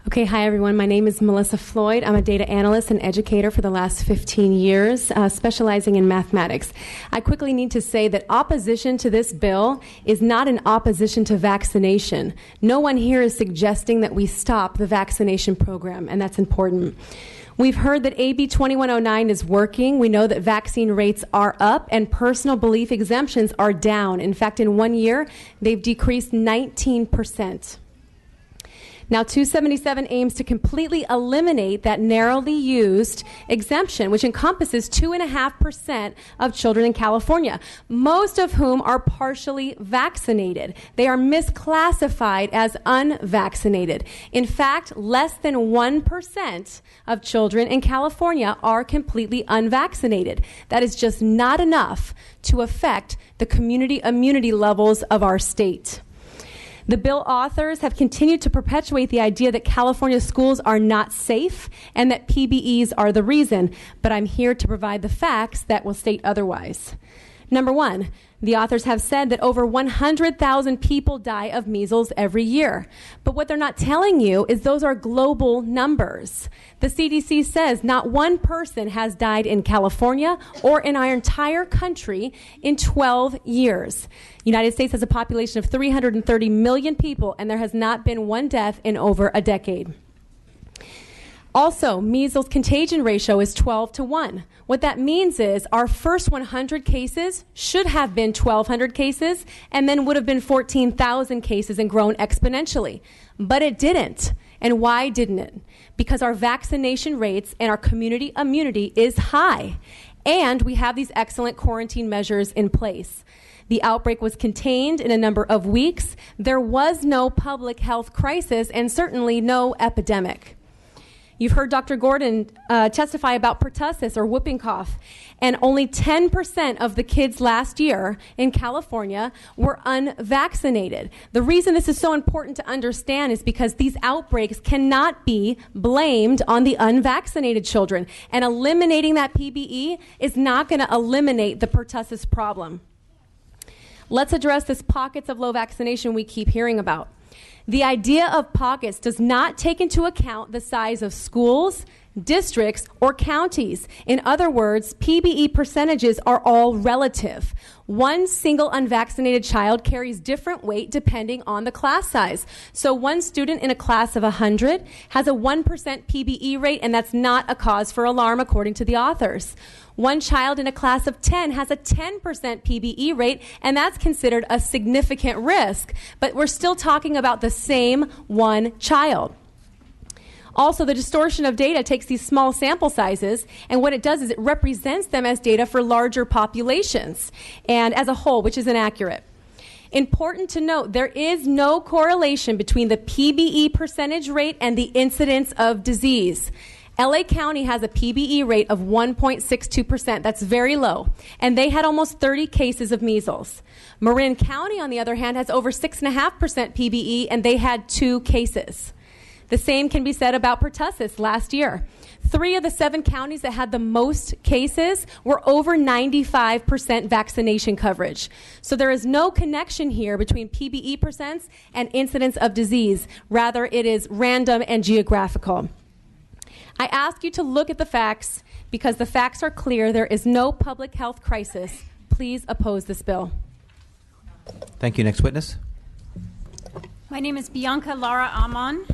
Okay, hi everyone. My name is Melissa Floyd. I'm a data analyst and educator for the last 15 years, specializing in mathematics. I quickly need to say that opposition to this bill is not an opposition to vaccination. No one here is suggesting that we stop the vaccination program, and that's important. We've heard that AB 2109 is working. We know that vaccine rates are up and personal belief exemptions are down. In fact, in 1 year, they've decreased 19%. Now, 277 aims to completely eliminate that narrowly used exemption, which encompasses 2.5% of children in California, most of whom are partially vaccinated. They are misclassified as unvaccinated. In fact, less than 1% of children in California are completely unvaccinated. That is just not enough to affect the community immunity levels of our state. The bill authors have continued to perpetuate the idea that California schools are not safe and that PBEs are the reason, but I'm here to provide the facts that will state otherwise. Number one, the authors have said that over 100,000 people die of measles every year. But what they're not telling you is those are global numbers. The CDC says not one person has died in California or in our entire country in 12 years. The United States has a population of 330 million people, and there has not been one death in over a decade. Also, measles contagion ratio is 12 to 1. What that means is our first 100 cases should have been 1,200 cases and then would have been 14,000 cases and grown exponentially. But it didn't. And why didn't it? Because our vaccination rates and our community immunity is high. And we have these excellent quarantine measures in place. The outbreak was contained in a number of weeks. There was no public health crisis and certainly no epidemic. You've heard Dr. Gordon testify about pertussis or whooping cough, and only 10% of the kids last year in California were unvaccinated. The reason this is so important to understand is because these outbreaks cannot be blamed on the unvaccinated children, and eliminating that PBE is not going to eliminate the pertussis problem. Let's address this pockets of low vaccination we keep hearing about. The idea of pockets does not take into account the size of schools, districts, or counties. In other words, PBE percentages are all relative. One single unvaccinated child carries different weight depending on the class size. So one student in a class of 100 has a 1% PBE rate, and that's not a cause for alarm according to the authors. One child in a class of 10 has a 10% PBE rate, and that's considered a significant risk. But we're still talking about the same one child. Also, the distortion of data takes these small sample sizes, and what it does is it represents them as data for larger populations and as a whole, which is inaccurate. Important to note, there is no correlation between the PBE percentage rate and the incidence of disease. LA County has a PBE rate of 1.62%. That's very low. And they had almost 30 cases of measles. Marin County, on the other hand, has over 6.5% PBE, and they had 2 cases. The same can be said about pertussis last year. 3 of the 7 counties that had the most cases were over 95% vaccination coverage. So there is no connection here between PBE percents and incidence of disease. Rather, it is random and geographical. I ask you to look at the facts because the facts are clear. There is no public health crisis. Please oppose this bill. Thank you. Next witness. My name is Bianca Lara Amon.